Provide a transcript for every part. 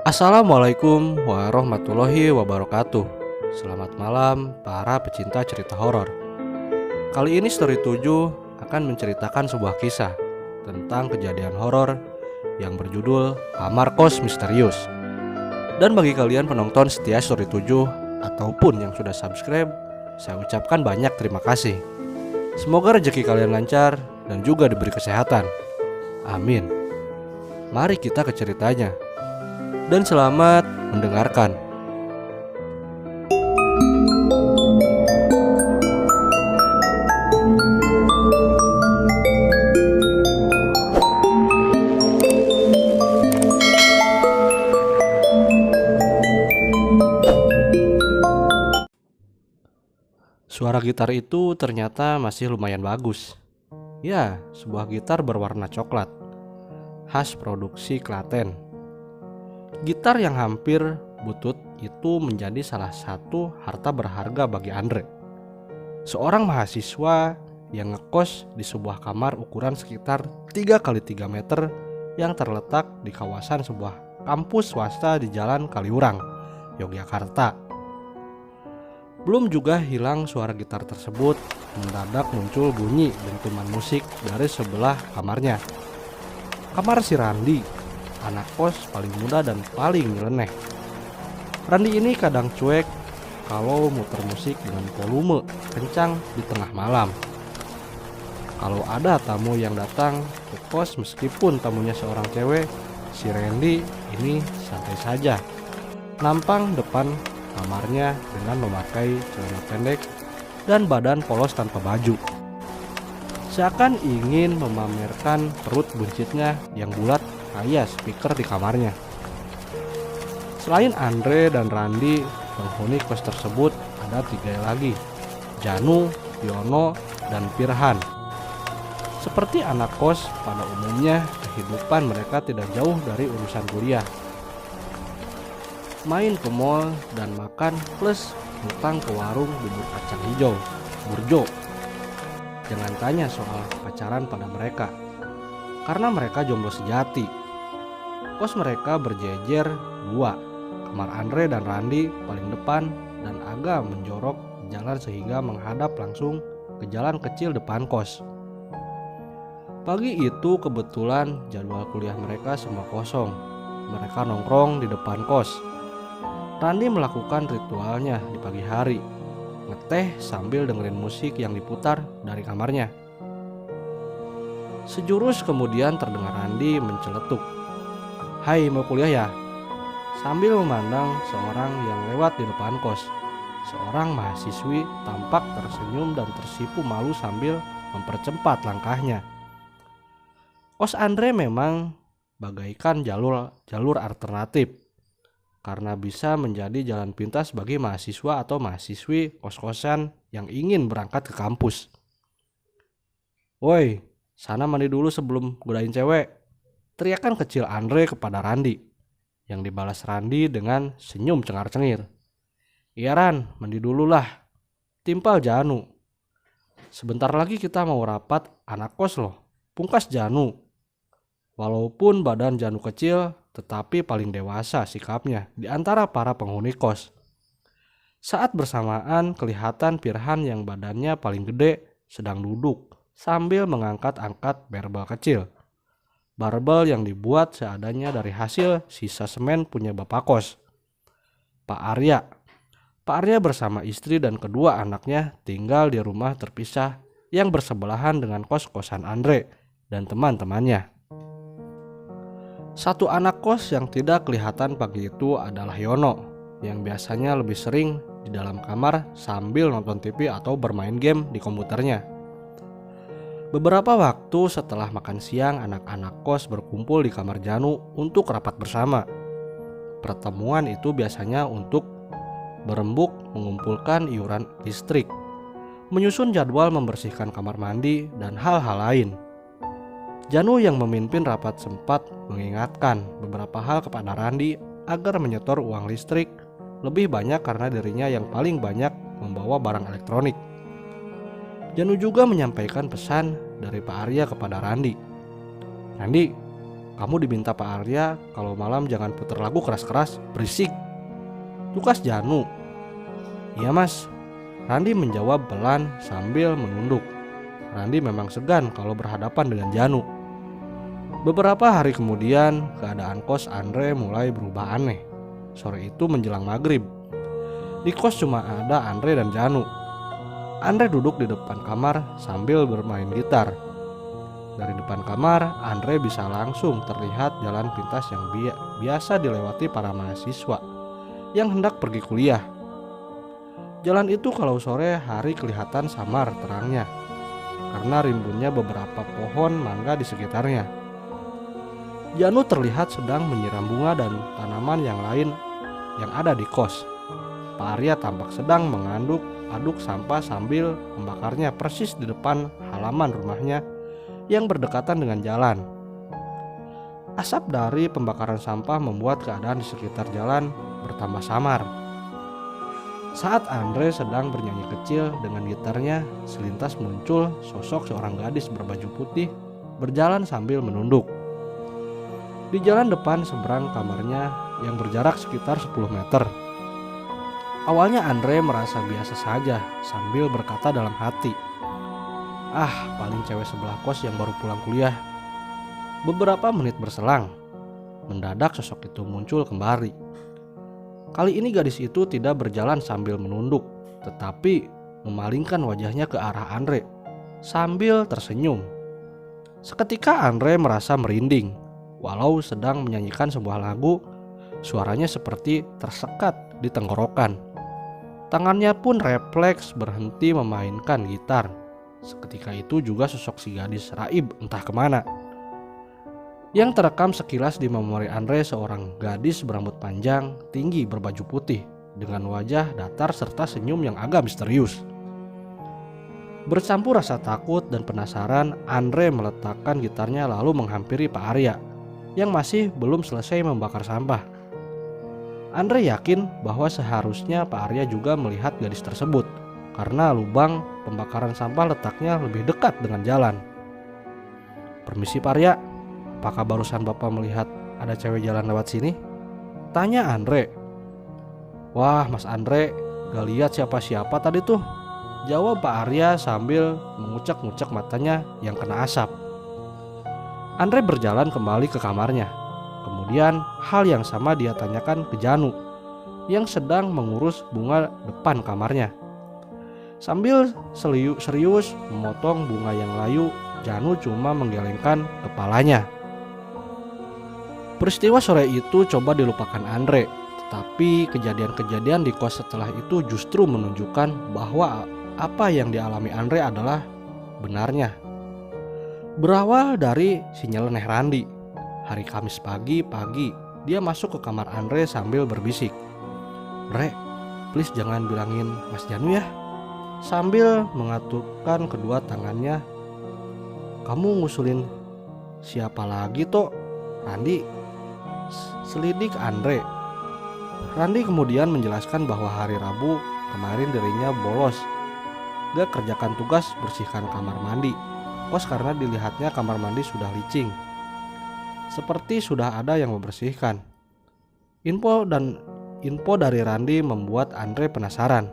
Assalamualaikum warahmatullahi wabarakatuh. Selamat malam para pecinta cerita horor. Kali ini Story 7 akan menceritakan sebuah kisah tentang kejadian horor yang berjudul Kamar Kos Misterius. Dan bagi kalian penonton setia Story 7 ataupun yang sudah subscribe, saya ucapkan banyak terima kasih. Semoga rezeki kalian lancar dan juga diberi kesehatan. Amin. Mari kita ke ceritanya. Dan selamat mendengarkan. Suara gitar itu ternyata masih lumayan bagus. Ya, sebuah gitar berwarna coklat, khas produksi Klaten. Gitar yang hampir butut itu menjadi salah satu harta berharga bagi Andre. Seorang mahasiswa yang ngekos di sebuah kamar ukuran sekitar 3x3 meter yang terletak di kawasan sebuah kampus swasta di Jalan Kaliurang, Yogyakarta. Belum juga hilang suara gitar tersebut, mendadak muncul bunyi dentuman musik dari sebelah kamarnya. Kamar si Randi, anak kos paling muda dan paling nyeleneh. Randi ini kadang cuek kalau muter musik dengan volume kencang di tengah malam. Kalau ada tamu yang datang ke kos meskipun tamunya seorang cewek, si Randy ini santai saja, nampang depan kamarnya dengan memakai celana pendek dan badan polos tanpa baju. Seakan ingin memamerkan perut buncitnya yang bulat kayak speaker di kamarnya. Selain Andre dan Randi, penghuni kos tersebut ada 3 lagi, Janu, Yono, dan Firhan. Seperti anak kos pada umumnya, kehidupan mereka tidak jauh dari urusan kuliah. Main ke mall dan makan plus ngutang ke warung bubur kacang hijau, Burjo. Jangan tanya soal pacaran pada mereka, karena mereka jomblo sejati. Kos mereka berjejer 2, kamar Andre dan Randi paling depan dan agak menjorok jalan sehingga menghadap langsung ke jalan kecil depan kos. Pagi itu kebetulan jadwal kuliah mereka semua kosong. Mereka nongkrong di depan kos. Randi melakukan ritualnya di pagi hari, ngeteh sambil dengerin musik yang diputar dari kamarnya. Sejurus kemudian terdengar Randi menceletuk, "Hai, mau kuliah ya?" Sambil memandang seorang yang lewat di depan kos. Seorang mahasiswi tampak tersenyum dan tersipu malu sambil mempercepat langkahnya. Kos Andre memang bagaikan jalur alternatif, karena bisa menjadi jalan pintas bagi mahasiswa atau mahasiswi kos-kosan yang ingin berangkat ke kampus. "Woi, sana mandi dulu sebelum godain cewek," teriakan kecil Andre kepada Randi, yang dibalas Randi dengan senyum cengar-cengir. "Iya Ran, mandi dulu lah," timpal Janu. "Sebentar lagi kita mau rapat anak kos loh," pungkas Janu. Walaupun badan Janu kecil, tetapi paling dewasa sikapnya di antara para penghuni kos. Saat bersamaan kelihatan Firhan yang badannya paling gede sedang duduk sambil mengangkat-angkat barbel kecil. Barbel yang dibuat seadanya dari hasil sisa semen punya bapak kos, Pak Arya. Pak Arya bersama istri dan kedua anaknya tinggal di rumah terpisah yang bersebelahan dengan kos-kosan Andre dan teman-temannya. Satu anak kos yang tidak kelihatan pagi itu adalah Yono, yang biasanya lebih sering di dalam kamar sambil nonton TV atau bermain game di komputernya. Beberapa waktu setelah makan siang, anak-anak kos berkumpul di kamar Janu untuk rapat bersama. Pertemuan itu biasanya untuk berembuk mengumpulkan iuran listrik, menyusun jadwal membersihkan kamar mandi, dan hal-hal lain. Janu yang memimpin rapat sempat mengingatkan beberapa hal kepada Randi agar menyetor uang listrik lebih banyak karena dirinya yang paling banyak membawa barang elektronik. Janu juga menyampaikan pesan dari Pak Arya kepada Randi. "Randi, Kamu diminta Pak Arya kalau malam jangan putar lagu keras-keras, berisik. Tugas Janu. Iya mas. Randi menjawab pelan sambil menunduk. Randi memang segan kalau berhadapan dengan Janu. Beberapa hari kemudian, keadaan kos Andre mulai berubah aneh. Sore itu menjelang maghrib. Di kos cuma ada Andre dan Janu. Andre duduk di depan kamar sambil bermain gitar. Dari depan kamar, Andre bisa langsung terlihat jalan pintas yang biasa dilewati para mahasiswa yang hendak pergi kuliah. Jalan itu kalau sore hari kelihatan samar terangnya karena rimbunnya beberapa pohon mangga di sekitarnya. Janu terlihat sedang menyiram bunga dan tanaman yang lain yang ada di kos. Pak Arya tampak sedang mengaduk sampah sambil membakarnya persis di depan halaman rumahnya yang berdekatan dengan jalan. Asap dari pembakaran sampah membuat keadaan di sekitar jalan bertambah samar. Saat Andre sedang bernyanyi kecil dengan gitarnya, selintas muncul sosok seorang gadis berbaju putih berjalan sambil menunduk. Di jalan depan seberang kamarnya yang berjarak sekitar 10 meter. Awalnya Andre merasa biasa saja sambil berkata dalam hati, "Ah, paling cewek sebelah kos yang baru pulang kuliah." Beberapa menit berselang, mendadak sosok itu muncul kembali. Kali ini gadis itu tidak berjalan sambil menunduk, tetapi memalingkan wajahnya ke arah Andre sambil tersenyum. Seketika Andre merasa merinding. Walau sedang menyanyikan sebuah lagu, suaranya seperti tersekat di tenggorokan. Tangannya pun refleks berhenti memainkan gitar. Seketika itu juga sosok si gadis raib entah kemana. Yang terekam sekilas di memori Andre seorang gadis berambut panjang, tinggi, berbaju putih, dengan wajah datar serta senyum yang agak misterius. Bercampur rasa takut dan penasaran, Andre meletakkan gitarnya lalu menghampiri Pak Arya yang masih belum selesai membakar sampah. Andre yakin bahwa seharusnya Pak Arya juga melihat gadis tersebut karena lubang pembakaran sampah letaknya lebih dekat dengan jalan. "Permisi Pak Arya, apakah barusan Bapak melihat ada cewek jalan lewat sini?" tanya Andre. "Wah Mas Andre, gak lihat siapa-siapa tadi tuh," jawab Pak Arya sambil mengucek-ngucek matanya yang kena asap. Andre berjalan kembali ke kamarnya. Kemudian hal yang sama dia tanyakan ke Janu yang sedang mengurus bunga depan kamarnya. Sambil serius memotong bunga yang layu, Janu cuma menggelengkan kepalanya. Peristiwa sore itu coba dilupakan Andre, tetapi kejadian-kejadian di kos setelah itu justru menunjukkan bahwa apa yang dialami Andre adalah benarnya. Berawal dari si nyeleneh Randi. Hari Kamis pagi, dia masuk ke kamar Andre sambil berbisik, "Re, please jangan bilangin Mas Janu ya," sambil mengaturkan kedua tangannya. "Kamu ngusulin siapa lagi toh, Randi?" selidik Andre. Randi kemudian menjelaskan bahwa hari Rabu kemarin dirinya bolos, gak kerjakan tugas bersihkan kamar mandi kos karena dilihatnya kamar mandi sudah licin, seperti sudah ada yang membersihkan. Info dari Randi membuat Andre penasaran.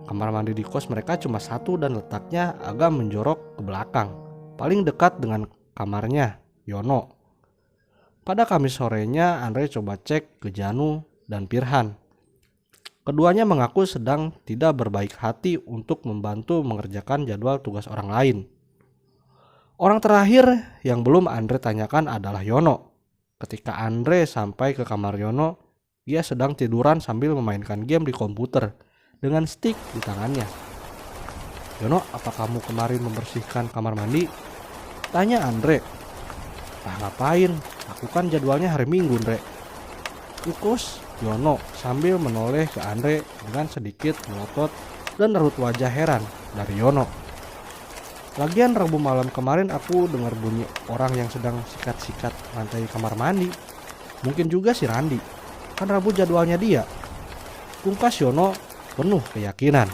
Kamar mandi di kos mereka cuma satu dan letaknya agak menjorok ke belakang, paling dekat dengan kamarnya Yono. Pada Kamis sorenya Andre coba cek ke Janu dan Pirhan. Keduanya mengaku sedang tidak berbaik hati untuk membantu mengerjakan jadwal tugas orang lain. Orang terakhir yang belum Andre tanyakan adalah Yono. Ketika Andre sampai ke kamar Yono, ia sedang tiduran sambil memainkan game di komputer dengan stick di tangannya. "Yono, apa kamu kemarin membersihkan kamar mandi?" tanya Andre. "Ah, ngapain? Aku kan jadwalnya hari Minggu, Andre," ukus Yono sambil menoleh ke Andre dengan sedikit melotot dan raut wajah heran dari Yono. "Lagian Rabu malam kemarin aku dengar bunyi orang yang sedang sikat-sikat lantai kamar mandi. Mungkin juga si Randi. Kan Rabu jadwalnya dia," pungkas Yono penuh keyakinan.